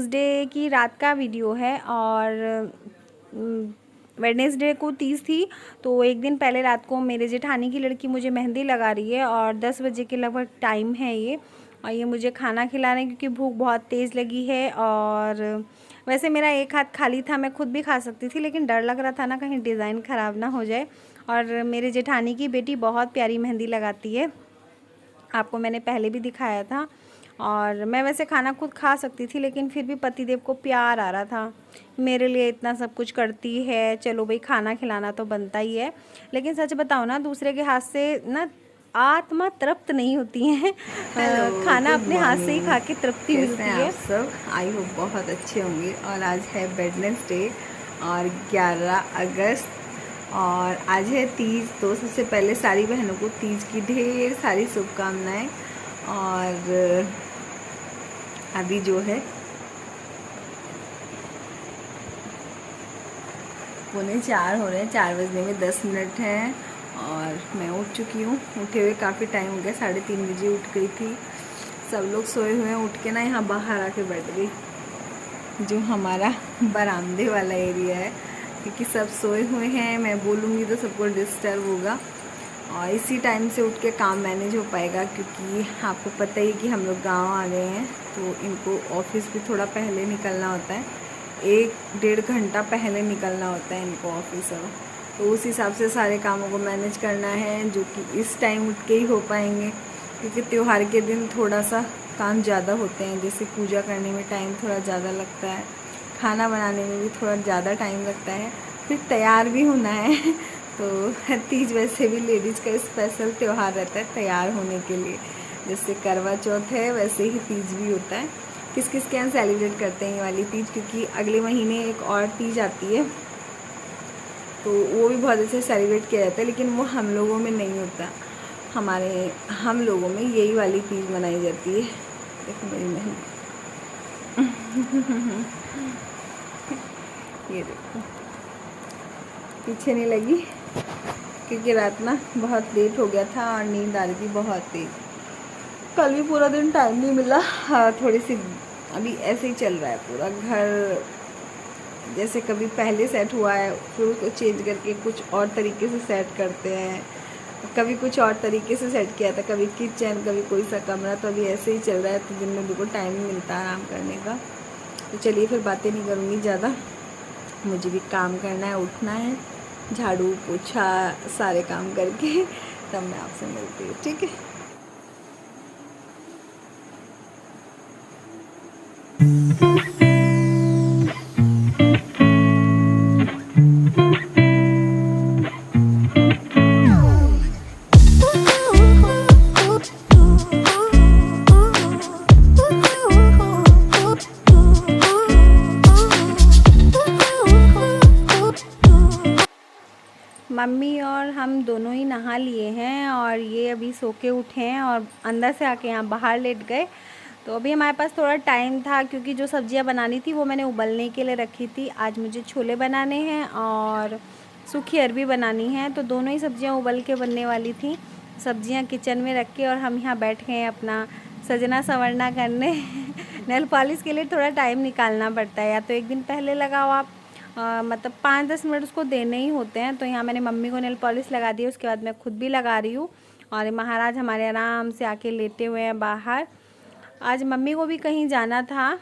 Tuesday की रात का वीडियो है और वेडनेसडे को तीज थी, तो एक दिन पहले रात को मेरे जेठानी की लड़की मुझे मेहंदी लगा रही है और 10 बजे के लगभग टाइम है ये, और ये मुझे खाना खिला रहे हैं क्योंकि भूख बहुत तेज़ लगी है। और वैसे मेरा एक हाथ खाली था, मैं खुद भी खा सकती थी, लेकिन डर लग रहा था ना कहीं डिज़ाइन ख़राब ना हो जाए। और मेरे जेठानी की बेटी बहुत प्यारी मेहंदी लगाती है, आपको मैंने पहले भी दिखाया था। और मैं वैसे खाना खुद खा सकती थी, लेकिन फिर भी पतिदेव को प्यार आ रहा था, मेरे लिए इतना सब कुछ करती है, चलो भाई खाना खिलाना तो बनता ही है। लेकिन सच बताओ ना, दूसरे के हाथ से ना आत्मा तृप्त नहीं होती है। खाना गुड अपने हाथ से ही मॉर्निंग। खा के तृप्ति कैसे मिलती हैं है। आप सब? आई होप बहुत अच्छे होंगे। और आज है वेडनेसडे और 11 अगस्त और आज है तीज। तो सबसे पहले सारी बहनों को तीज की ढेर सारी शुभकामनाएं। और अभी जो है 3:45 हो रहे हैं, 4 बजने में 10 मिनट हैं और मैं उठ चुकी हूँ। उठे हुए काफ़ी टाइम हो गया, 3:30 बजे उठ गई थी। सब लोग सोए हुए हैं, उठ के ना यहाँ बाहर आके बैठ गई, जो हमारा बरामदे वाला एरिया है, क्योंकि सब सोए हुए हैं। मैं बोलूँगी तो सबको डिस्टर्ब होगा और इसी टाइम से उठ के काम मैनेज हो पाएगा, क्योंकि आपको पता ही कि हम लोग गाँव आ गए हैं, तो इनको ऑफिस भी थोड़ा पहले निकलना होता है, 1-1.5 घंटा पहले निकलना होता है इनको ऑफिस। तो उस हिसाब से सारे कामों को मैनेज करना है, जो कि इस टाइम उठ के ही हो पाएंगे, क्योंकि त्यौहार के दिन थोड़ा सा काम ज़्यादा होते हैं। जैसे पूजा करने में टाइम थोड़ा ज़्यादा लगता है, खाना बनाने में भी थोड़ा ज़्यादा टाइम लगता है, फिर तैयार भी होना है। तो तीज वैसे भी लेडीज़ का स्पेशल त्यौहार रहता है तैयार होने के लिए। जैसे करवा चौथ है, वैसे ही तीज भी होता है। किस किस के यहाँ सेलिब्रेट करते हैं ये वाली तीज, क्योंकि अगले महीने एक और तीज आती है, तो वो भी बहुत अच्छे सेलिब्रेट किया जाता है, लेकिन वो हम लोगों में नहीं होता। हम लोगों में यही वाली तीज मनाई जाती है। देखो मेरी मेहंदी, ये देखो पीछे नहीं लगी, क्योंकि रात ना बहुत लेट हो गया था और नींद आ रही थी बहुत तेज। कल भी पूरा दिन टाइम नहीं मिला। थोड़ी सी अभी ऐसे ही चल रहा है पूरा घर, जैसे कभी पहले सेट हुआ है फिर उसको चेंज करके कुछ और तरीके से सेट करते हैं, कभी कुछ और तरीके से सेट किया था, कभी किचन, कभी कोई सा कमरा। तो अभी ऐसे ही चल रहा है, तो दिन में बिल्कुल टाइम नहीं मिलता आराम करने का। तो चलिए फिर बातें नहीं करूँगी ज़्यादा, मुझे भी काम करना है, उठना है, झाड़ू पोछा सारे काम करके तब मैं आपसे मिलती हूँ, ठीक है। मम्मी और हम दोनों ही नहा लिए हैं और ये अभी सो के उठे हैं और अंदर से आके यहाँ बाहर लेट गए। तो अभी हमारे पास थोड़ा टाइम था, क्योंकि जो सब्जियाँ बनानी थी वो मैंने उबलने के लिए रखी थी। आज मुझे छोले बनाने हैं और सूखी अरबी बनानी है, तो दोनों ही सब्जियाँ उबल के बनने वाली थी। सब्जियाँ किचन में रख के और हम यहाँ बैठ गए अपना सजना संवरना करने। नेल पॉलिश के लिए थोड़ा टाइम निकालना पड़ता है, या तो एक दिन पहले लगाओ आप, मतलब 5-10 मिनट उसको देने ही होते हैं। तो यहाँ मैंने मम्मी को नेल पॉलिश लगा दी, उसके बाद मैं खुद भी लगा रही हूँ। और महाराज हमारे आराम से आके लेटे हुए हैं बाहर। आज मम्मी को भी कहीं जाना था,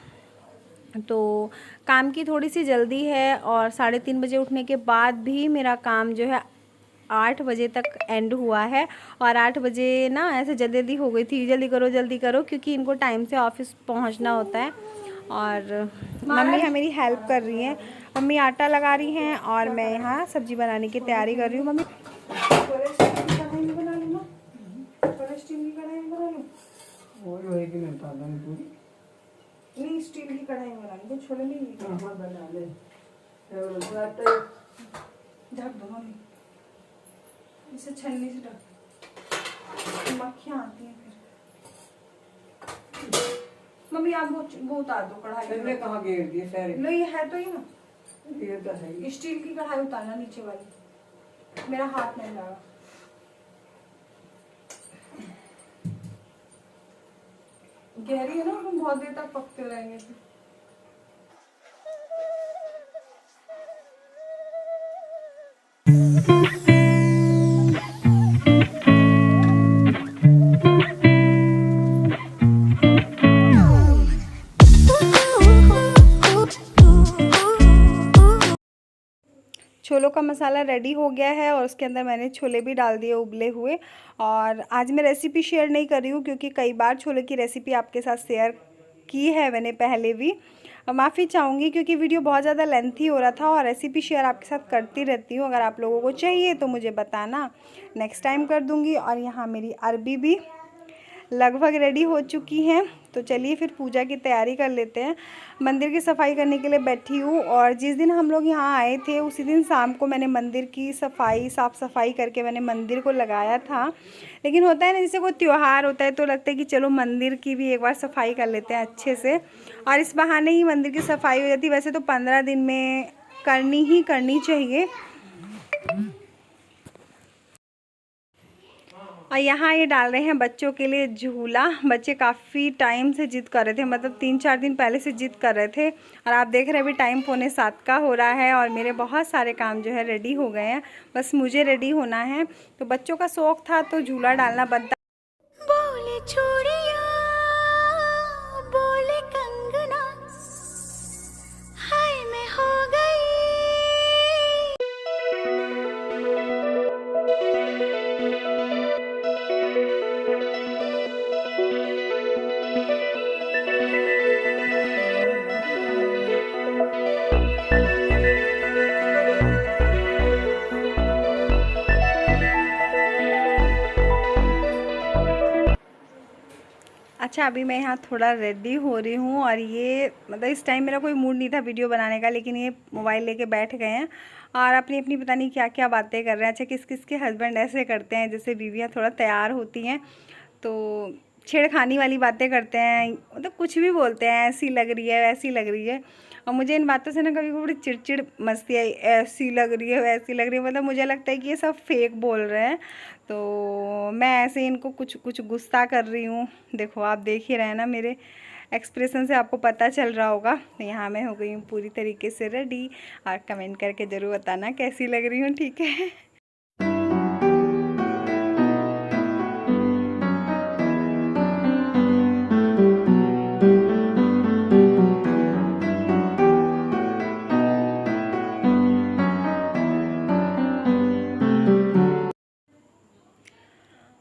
तो काम की थोड़ी सी जल्दी है, और 3:30 बजे उठने के बाद भी मेरा काम जो है 8 बजे तक एंड हुआ है। और 8 बजे ना ऐसे जल्दी हो गई थी, जल्दी करो, क्योंकि इनको टाइम से ऑफिस पहुंचना होता है। और मम्मी है मेरी हेल्प कर रही हैं, मम्मी आटा लगा रही हैं और मैं यहाँ सब्जी बनाने की तैयारी कर रही हूँ। मम्मी नहीं, स्टील की कढ़ाई में बनानी, तो छोले नहीं बना ले, ढक दो मम्मी, इसे छन्नी से ढक, मक्खियाँ आती हैं फिर। मम्मी आप वो उतार दो कढ़ाई में। कहाँ घेर दिए सारे? लो ये है तो ही ना, ये तो है। स्टील की कढ़ाई उतारना नीचे वाली, मेरा हाथ नहीं लगा। गहरी है ना, हम बहुत देर तक पकते रहेंगे फिर। छोलों का मसाला रेडी हो गया है और उसके अंदर मैंने छोले भी डाल दिए उबले हुए। और आज मैं रेसिपी शेयर नहीं कर रही हूँ क्योंकि कई बार छोले की रेसिपी आपके साथ शेयर की है मैंने पहले भी। माफ़ी चाहूँगी क्योंकि वीडियो बहुत ज़्यादा लेंथी हो रहा था और रेसिपी शेयर आपके साथ करती रहती हूँ। अगर आप लोगों को चाहिए तो मुझे बताना, नेक्स्ट टाइम कर दूँगी। और यहाँ मेरी अरबी भी लगभग रेडी हो चुकी हैं। तो चलिए फिर पूजा की तैयारी कर लेते हैं। मंदिर की सफाई करने के लिए बैठी हूँ और जिस दिन हम लोग यहाँ आए थे उसी दिन शाम को मैंने मंदिर की साफ़ सफाई करके मैंने मंदिर को लगाया था। लेकिन होता है ना, जैसे कोई त्यौहार होता है तो लगता है कि चलो मंदिर की भी एक बार सफाई कर लेते हैं अच्छे से, और इस बहाने ही मंदिर की सफाई हो जाती है। वैसे तो 15 दिन में करनी चाहिए। और यहाँ ये डाल रहे हैं बच्चों के लिए झूला। बच्चे काफ़ी टाइम से जिद कर रहे थे, मतलब 3-4 दिन पहले से जिद कर रहे थे। और आप देख रहे हैं अभी टाइम 6:45 का हो रहा है और मेरे बहुत सारे काम जो है रेडी हो गए हैं, बस मुझे रेडी होना है। तो बच्चों का शौक़ था तो झूला डालना बनता। बोले चूड़िया बोले कंगना, हाय मैं हो गई। अच्छा, अभी मैं यहाँ थोड़ा रेडी हो रही हूँ और ये मतलब इस टाइम मेरा कोई मूड नहीं था वीडियो बनाने का, लेकिन ये मोबाइल लेके बैठ गए हैं और अपनी अपनी पता नहीं क्या क्या बातें कर रहे हैं। अच्छा, किस किस के हस्बैंड ऐसे करते हैं, जैसे बीवियाँ थोड़ा तैयार होती हैं तो छेड़खानी वाली बातें करते हैं, मतलब कुछ भी बोलते हैं, ऐसी लग रही है वैसी लग रही है। और मुझे इन बातों से ना कभी बड़ी चिड़चिड़ मस्ती आई, ऐसी लग रही है वैसी लग रही है, मतलब मुझे लगता है कि ये सब फेक बोल रहे हैं। तो मैं ऐसे इनको कुछ कुछ गुस्सा कर रही हूँ। देखो, आप देख ही रहे हैं ना, मेरे एक्सप्रेशन से आपको पता चल रहा होगा। तो यहाँ मैं हो गई हूँ पूरी तरीके से रेडी, और कमेंट करके ज़रूर बताना कैसी लग रही हूँ, ठीक है।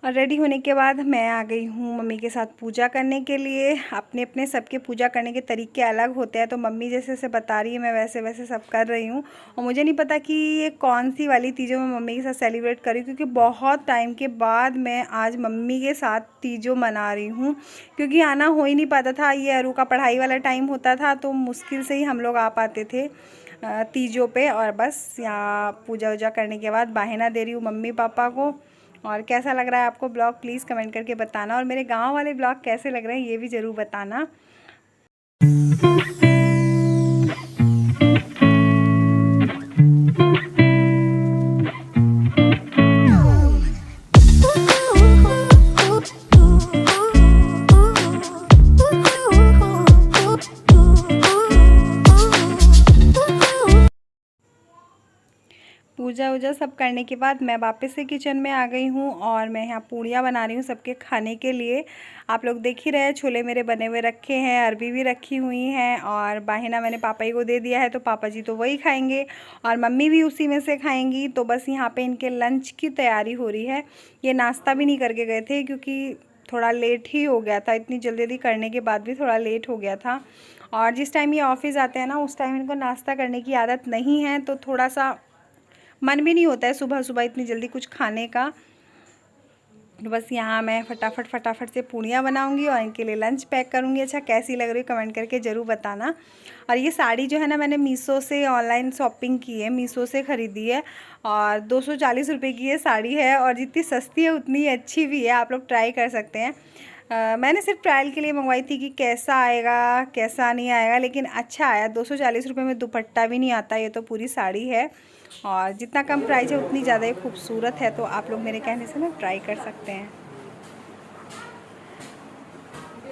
और रेडी होने के बाद मैं आ गई हूँ मम्मी के साथ पूजा करने के लिए। अपने अपने सबके पूजा करने के तरीके अलग होते हैं, तो मम्मी जैसे जैसे बता रही है मैं वैसे वैसे सब कर रही हूँ। और मुझे नहीं पता कि ये कौन सी वाली तीजों मैं मम्मी के साथ सेलिब्रेट कर रही हूँ, क्योंकि बहुत टाइम के बाद मैं आज मम्मी के साथ तीजों मना रही हूँ, क्योंकि आना हो ही नहीं पाता था। ये अरू का पढ़ाई वाला टाइम होता था तो मुश्किल से ही हम लोग आ पाते थे तीजों पे। और बस यहाँ पूजा वूजा करने के बाद बाहेना दे रही हूँ मम्मी पापा को। और कैसा लग रहा है आपको ब्लॉग, प्लीज़ कमेंट करके बताना। और मेरे गांव वाले ब्लॉग कैसे लग रहे हैं ये भी ज़रूर बताना। पूजा वूजा सब करने के बाद मैं वापस से किचन में आ गई हूँ और मैं यहाँ पूड़ियाँ बना रही हूँ सबके खाने के लिए। आप लोग देख ही रहे हैं, छोले मेरे बने हुए रखे हैं, अरबी भी रखी हुई हैं और बाहिना मैंने पापा जी को दे दिया है, तो पापा जी तो वही खाएंगे और मम्मी भी उसी में से खाएंगी। तो बस यहाँ पे इनके लंच की तैयारी हो रही है। ये नाश्ता भी नहीं करके गए थे क्योंकि थोड़ा लेट ही हो गया था, इतनी जल्दी जल्दी करने के बाद भी थोड़ा लेट हो गया था। और जिस टाइम ये ऑफिस आते हैं ना उस टाइम इनको नाश्ता करने की आदत नहीं है, तो थोड़ा सा मन भी नहीं होता है सुबह सुबह इतनी जल्दी कुछ खाने का। तो बस यहाँ मैं फटाफट से पूड़ियाँ बनाऊंगी और इनके लिए लंच पैक करूँगी। अच्छा, कैसी लग रही है कमेंट करके ज़रूर बताना। और ये साड़ी जो है ना मैंने मीशो से ऑनलाइन शॉपिंग की है, मीशो से ख़रीदी है और 240 रुपये की ये साड़ी है। और जितनी सस्ती है उतनी अच्छी भी है, आप लोग ट्राई कर सकते हैं। मैंने सिर्फ ट्रायल के लिए मंगवाई थी कि कैसा आएगा कैसा नहीं आएगा, लेकिन अच्छा आया। 240 रुपये में दुपट्टा भी नहीं आता, ये तो पूरी साड़ी है। और जितना कम प्राइस है उतनी ज़्यादा ही खूबसूरत है, तो आप लोग मेरे कहने से ना ट्राई कर सकते हैं।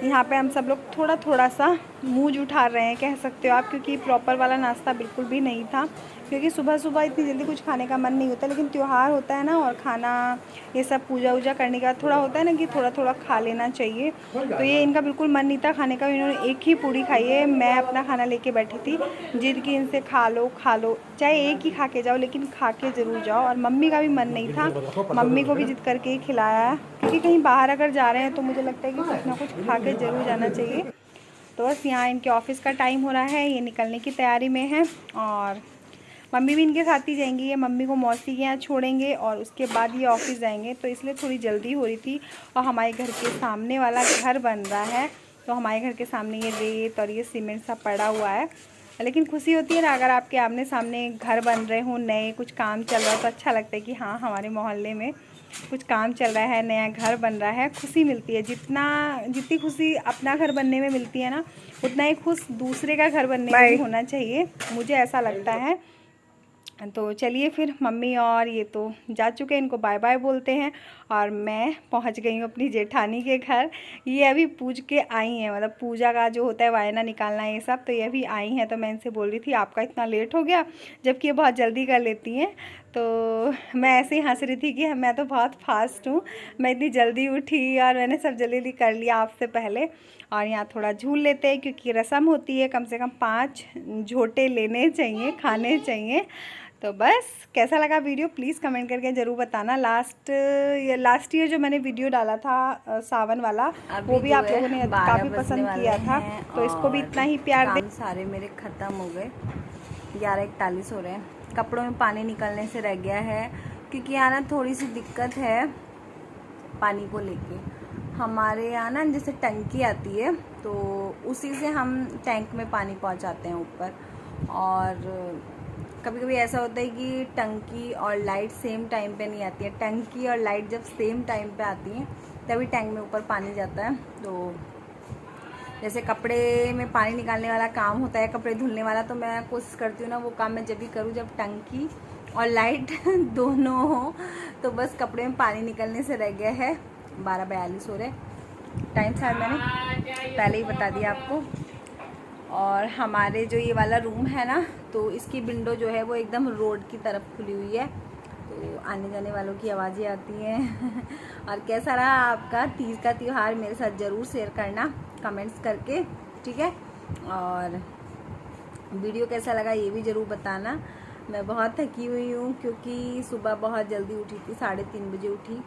यहाँ पे हम सब लोग थोड़ा थोड़ा सा मूंज उठा रहे हैं कह सकते हो आप, क्योंकि प्रॉपर वाला नाश्ता बिल्कुल भी नहीं था, क्योंकि सुबह सुबह इतनी जल्दी कुछ खाने का मन नहीं होता। लेकिन त्यौहार होता है ना, और खाना ये सब पूजा वूजा करने के बाद थोड़ा होता है ना कि थोड़ा थोड़ा खा लेना चाहिए। तो ये इनका बिल्कुल मन नहीं था खाने का, इन्होंने एक ही पूड़ी खाई है। मैं अपना खाना लेके बैठी थी, जिद की इनसे खा लो चाहे एक ही खा के जाओ, लेकिन खा के ज़रूर जाओ। और मम्मी का भी मन नहीं था, मम्मी को भी जिद करके ही खिलाया, क्योंकि कहीं बाहर अगर जा रहे हैं तो मुझे लगता है कि कुछ ना कुछ खा के ज़रूर जाना चाहिए। तो बस यहाँ इनके ऑफिस का टाइम हो रहा है, ये निकलने की तैयारी में है, और मम्मी भी इनके साथ ही जाएंगी। ये मम्मी को मौसी के यहाँ छोड़ेंगे और उसके बाद ये ऑफिस जाएंगे, तो इसलिए थोड़ी जल्दी हो रही थी। और हमारे घर के सामने वाला घर बन रहा है, तो हमारे घर के सामने ये रेत और ये सीमेंट सा पड़ा हुआ है। लेकिन खुशी होती है ना, अगर आपके आमने सामने घर बन रहे हो, नए कुछ काम चल रहा है, तो अच्छा लगता है कि हाँ हमारे मोहल्ले में कुछ काम चल रहा है, नया घर बन रहा है, खुशी मिलती है। जितनी खुशी अपना घर बनने में मिलती है ना, उतना ही खुश दूसरे का घर बनने में भी होना चाहिए, मुझे ऐसा लगता है। तो चलिए फिर मम्मी और ये तो जा चुके हैं, इनको बाय बाय बोलते हैं। और मैं पहुंच गई हूँ अपनी जेठानी के घर। ये अभी पूज के आई हैं, मतलब पूजा का जो होता है वायना निकालना ये सब, तो ये अभी आई हैं। तो मैं इनसे बोल रही थी आपका इतना लेट हो गया, जबकि ये बहुत जल्दी कर लेती हैं। तो मैं ऐसे ही हंस रही थी कि मैं तो बहुत फास्ट हूँ, मैं इतनी जल्दी उठी और मैंने सब जल्दी जल्दी कर लिया आपसे पहले। और यहाँ थोड़ा झूल लेते हैं, क्योंकि रस्म होती है, कम से कम 5 झोटे लेने चाहिए, खाने चाहिए। तो बस कैसा लगा वीडियो प्लीज़ कमेंट करके ज़रूर बताना। लास्ट ईयर जो मैंने वीडियो डाला था सावन वाला, वो भी आप लोगों ने काफ़ी पसंद किया था, तो इसको भी इतना ही प्यार दे। सारे मेरे ख़त्म हो गए, 11:41 हो रहे हैं। कपड़ों में पानी निकलने से रह गया है, क्योंकि यहाँ ना थोड़ी सी दिक्कत है पानी को लेके। हमारे यहाँ ना जैसे टंकी आती है, तो उसी से हम टैंक में पानी पहुँचाते हैं ऊपर। और कभी कभी ऐसा होता है कि टंकी और लाइट सेम टाइम पे नहीं आती है। टंकी और लाइट जब सेम टाइम पे आती हैं तभी टैंक में ऊपर पानी जाता है। तो जैसे कपड़े में पानी निकालने वाला काम होता है, कपड़े धुलने वाला, तो मैं कोशिश करती हूँ ना वो काम मैं जब भी करूँ जब टंकी और लाइट दोनों हो। तो बस कपड़े में पानी निकलने से रह गया है। 12:42 हो रहे, टाइम शायद मैंने पहले ही बता दिया आपको। और हमारे जो ये वाला रूम है ना, तो इसकी विंडो जो है वो एकदम रोड की तरफ खुली हुई है, तो आने जाने वालों की आवाज़ें आती हैं। और कैसा रहा आपका तीज का त्यौहार, मेरे साथ ज़रूर शेयर करना कमेंट्स करके, ठीक है। और वीडियो कैसा लगा ये भी ज़रूर बताना। मैं बहुत थकी हुई हूँ, क्योंकि सुबह बहुत जल्दी उठी थी, 3:30 बजे उठी।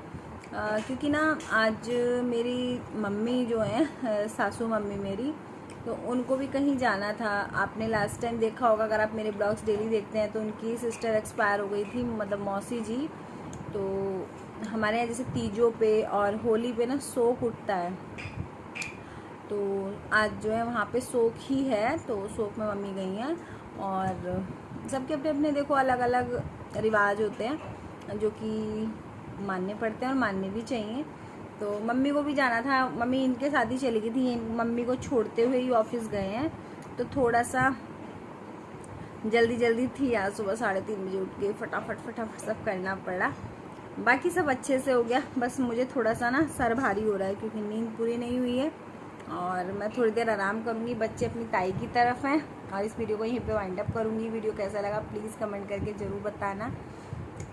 क्योंकि ना आज मेरी मम्मी जो है, सासू मम्मी मेरी, तो उनको भी कहीं जाना था। आपने लास्ट टाइम देखा होगा, अगर आप मेरे ब्लॉग्स डेली देखते हैं, तो उनकी सिस्टर एक्सपायर हो गई थी, मतलब मौसी जी। तो हमारे यहाँ जैसे तीजों पे और होली पे ना शोक उठता है, तो आज जो है वहाँ पे शोक ही है, तो शोक में मम्मी गई हैं। और सबके अपने अपने देखो अलग अलग रिवाज होते हैं, जो कि मानने पड़ते हैं और मानने भी चाहिए। तो मम्मी को भी जाना था, मम्मी इनके साथ ही चली गई थी, मम्मी को छोड़ते हुए ही ऑफिस गए हैं, तो थोड़ा सा जल्दी जल्दी थी आज। सुबह 3:30 बजे उठ के फटाफट सब करना पड़ा। बाकी सब अच्छे से हो गया, बस मुझे थोड़ा सा ना सर भारी हो रहा है, क्योंकि नींद पूरी नहीं हुई है। और मैं थोड़ी देर आराम करूँगी, बच्चे अपनी ताई की तरफ हैं। और इस वीडियो को यहीं पे वाइंड अप करूँगी। वीडियो कैसा लगा प्लीज़ कमेंट करके ज़रूर बताना,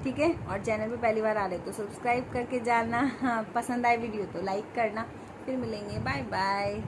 ठीक है। और चैनल पे पहली बार आ रहे तो सब्सक्राइब करके जाना। हाँ, पसंद आए वीडियो तो लाइक करना। फिर मिलेंगे, बाय बाय।